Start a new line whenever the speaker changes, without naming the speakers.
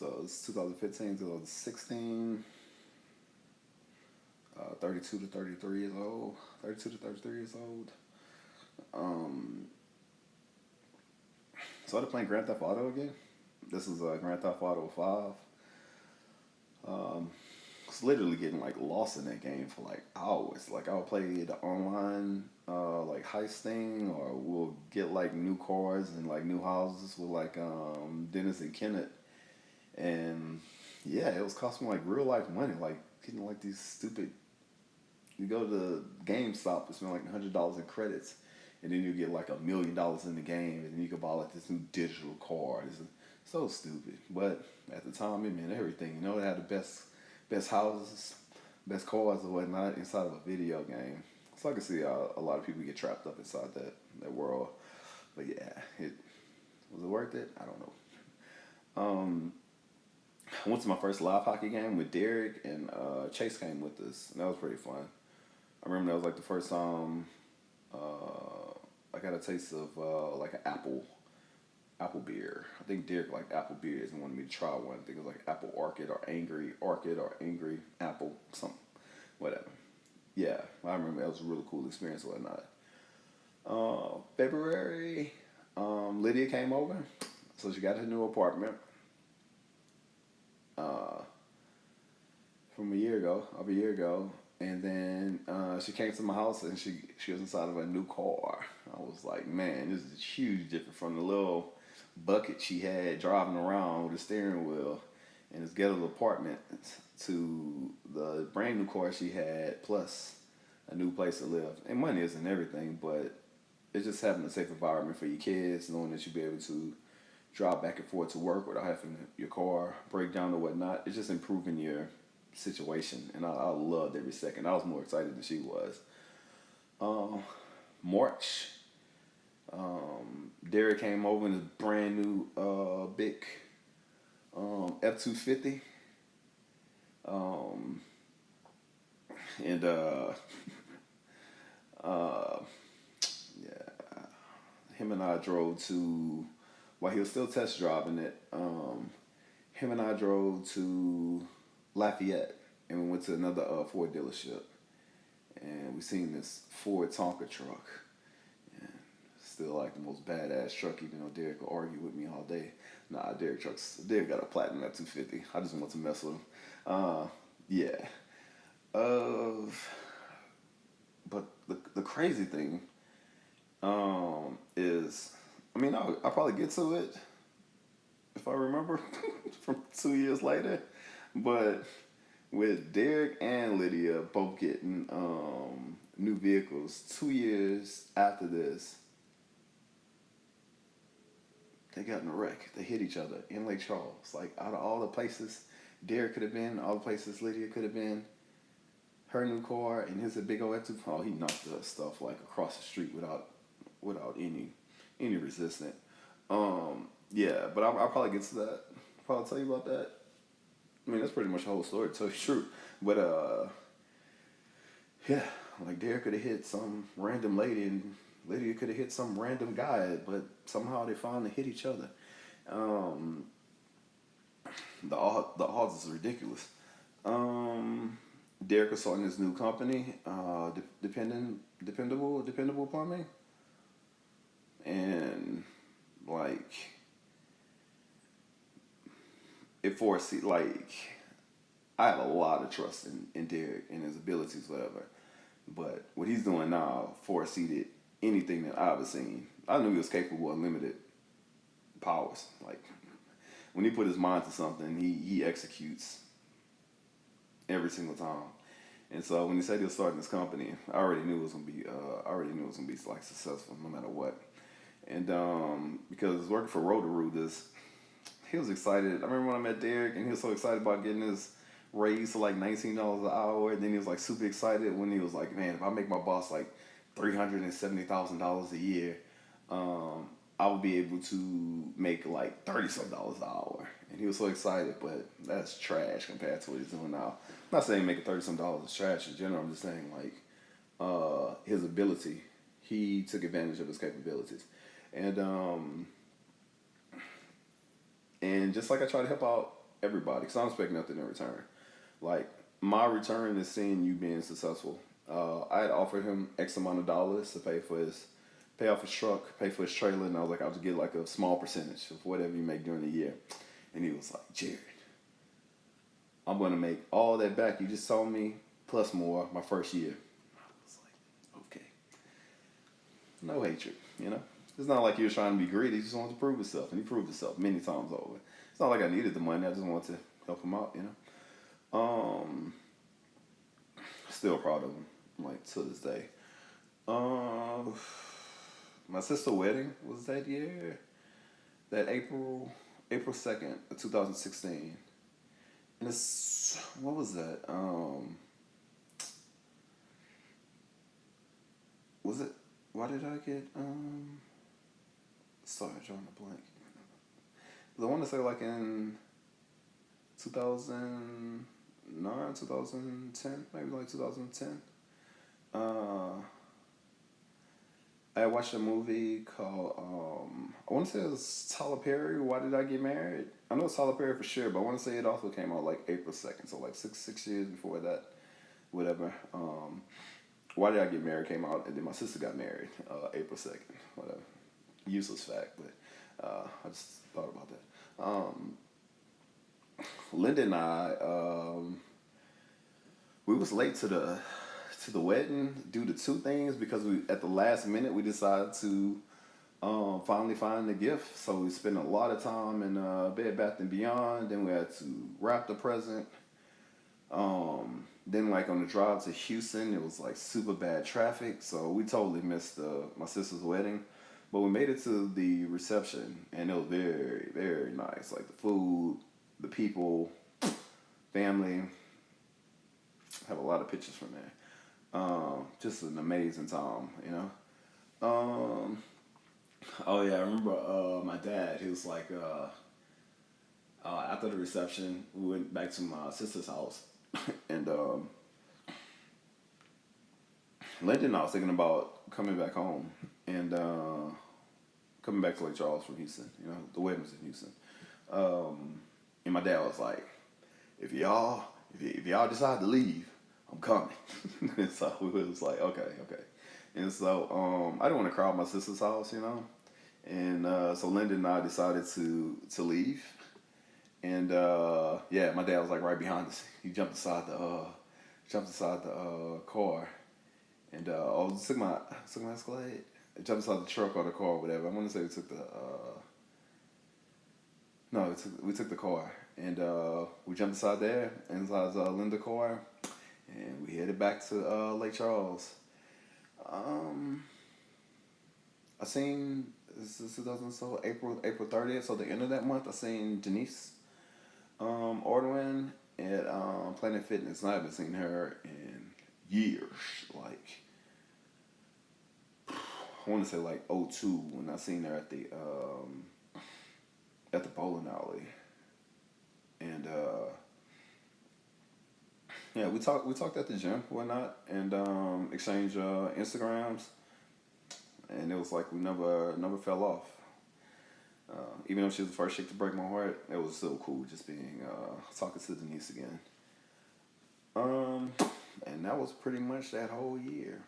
So it's 2015, 2016. 32 to 33 years old. 32 to 33 years old. Um, so I started playing Grand Theft Auto again. This is Grand Theft Auto 5. Was literally getting like lost in that game for like hours. Like I'll play the online like heist thing, or we'll get like new cars and like new houses with like Dennis and Kenneth, and yeah, it was costing me like real life money, like getting like these stupid. You go to GameStop and spend like $100 in credits, and then you get like $1 million in the game, and then you can buy like this new digital card. It's so stupid, but at the time it meant everything. You know, they had the best houses, best cars or whatnot inside of a video game. So I can see how a lot of people get trapped up inside that world. But yeah, it was it worth it? I don't know. Um, I went to my first live hockey game with Derek, and Chase came with us, and that was pretty fun. I remember that was like the first time I got a taste of like an apple beer. I think Derek liked apple beers and wanted me to try one. I think it was like apple orchid or angry apple something, whatever. Yeah, I remember that was a really cool experience and whatnot. February, Lydia came over, so she got her new apartment uh, from of a year ago, and then she came to my house and she was inside of a new car. I was like, man, this is huge different from the little bucket she had driving around with a steering wheel in this ghetto apartment to the brand new car she had plus a new place to live. And money isn't everything, but it's just having a safe environment for your kids, knowing that you'll be able to drive back and forth to work without having your car break down or whatnot. It's just improving your situation, and I loved every second. I was more excited than she was. Um, March, Derek came over in his brand new big F-250, um, and uh, yeah, him and I drove to while he was still test driving it. Him and I drove to Lafayette, and we went to another Ford dealership, and we seen this Ford Tonka truck. And still like the most badass truck, even though Derek will argue with me all day. Nah, Derek got a platinum F-250. I just want to mess with him. Uh, yeah. Uh, but the crazy thing is, I mean, I'll probably get to it if I remember from 2 years later. But with Derek and Lydia both getting new vehicles 2 years after this, they got in a wreck. They hit each other in Lake Charles. Like out of all the places Derek could have been, all the places Lydia could have been, her new car and his a big old F2. Oh, he knocked the stuff like across the street without any resistance. Yeah, but I'll probably get to that. Probably tell you about that. I mean, that's pretty much the whole story, to tell you the truth. But yeah, like Derek could have hit some random lady, and Lydia could have hit some random guy, but somehow they finally hit each other. Um, the odds is ridiculous. Um, Derek is starting his new company, dependable plumbing, and like it forced like I have a lot of trust in Derek and his abilities, whatever. But what he's doing now far exceeded anything that I've ever seen. I knew he was capable of unlimited powers. Like when he put his mind to something, he executes every single time. And so when he said he was starting this company, I already knew it was gonna be. I already knew it was gonna be like successful no matter what. And because working for Roto-Roo, this he was excited. I remember when I met Derek, and he was so excited about getting his raise to like $19 an hour. And then he was like super excited when he was like, "Man, if I make my boss like $370,000 a year, um, I would be able to make like 30 some dollars an hour." And he was so excited, but that's trash compared to what he's doing now. I'm not saying making 30 some dollars is trash in general. I'm just saying like his ability. He took advantage of his capabilities, and and just like I try to help out everybody, because I don't expect nothing in return. Like my return is seeing you being successful. I had offered him X amount of dollars to pay off his truck, pay for his trailer, and I was like, I'll just get like a small percentage of whatever you make during the year. And he was like, Jared, I'm gonna make all that back. You just told me plus more my first year. I was like, okay, no hatred, you know. It's not like he was trying to be greedy. He just wanted to prove himself, and he proved himself many times over. It's not like I needed the money. I just wanted to help him out, you know. Still proud of him, like to this day. Um, my sister's wedding was that year, that April 2nd, 2016, and it's what was that? Was it? Why did I get? Sorry, drawing a blank. I want to say like in 2009, 2010, maybe like 2010. Uh, I watched a movie called I want to say it was Tyler Perry. Why did I get married? I know it's Tyler Perry for sure, but I want to say it also came out like April 2nd, so like six years before that, whatever. Why did I get married came out, and then my sister got married April 2nd, whatever. Useless fact, but I just thought about that. Linda and I, we was late to the wedding due to two things because we at the last minute we decided to finally find the gift. So we spent a lot of time in Bed Bath and Beyond. Then we had to wrap the present. Then like on the drive to Houston, it was like super bad traffic, so we totally missed my sister's wedding. But we made it to the reception, and it was very, very nice. Like the food, the people, family. Have a lot of pictures from there. Just an amazing time, you know. Oh yeah, I remember my dad. He was like, after the reception, we went back to my sister's house, and Linda and I was thinking about coming back home and coming back to Lake Charles from Houston. You know, the wedding was in Houston. And my dad was like, if y'all decide to leave, I'm coming. And so we was like, okay. And so I didn't want to crowd my sister's house, you know. And so Linda and I decided to leave. And yeah, my dad was like right behind us. He jumped inside the car, and took my Escalade. Jumped inside the truck or the car or whatever. I want to say we took the no, we took the car, and we jumped inside there, inside Linda car, and we headed back to Lake Charles. Um, I seen this is 2000, so April 30th, so the end of that month. I seen Denise Ordwin at Planet Fitness, and I haven't seen her in years. Like I want to say like '02 when I seen her at the bowling alley, and yeah, we talked at the gym, whatnot, and exchanged Instagrams, and it was like we never fell off. Even though she was the first chick to break my heart, it was still cool just being talking to Denise again. And that was pretty much that whole year.